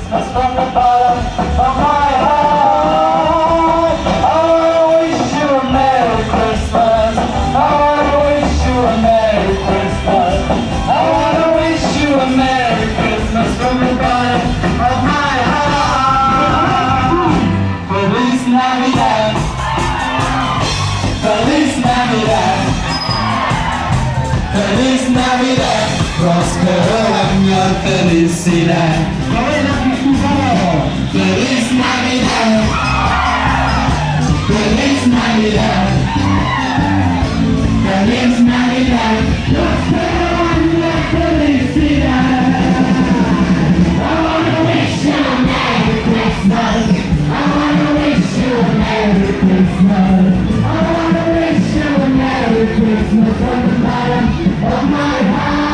Christmas from the bottom of my heart. I wanna wish you a Merry Christmas. I wanna wish you a Merry Christmas. I wanna wish you a Merry Christmas from the bottom of my heart. Feliz Navidad. Feliz Navidad. Feliz Navidad. Prospero año, felicidad. Feliz Navidad. Feliz Navidad. Feliz Navidad. Prospero año, felicidad. I wanna wish you a Merry Christmas. I wanna wish you a Merry Christmas. I wanna wish you a Merry Christmas from the bottom of my heart.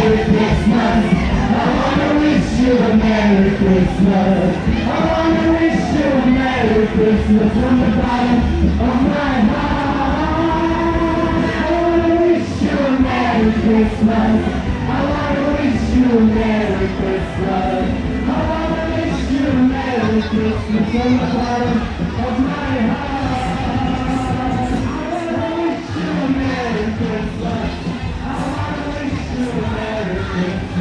Merry Christmas. I wanna wish you a Merry Christmas. I wanna wish you a Merry Christmas from the bottom of my heart. I wanna wish you a Merry Christmas. I wanna wish you a Merry Christmas. I wanna wish you a Merry Christmas from the bottom of my heart. I wanna wish you a Merry Christmas. Merry Christmas.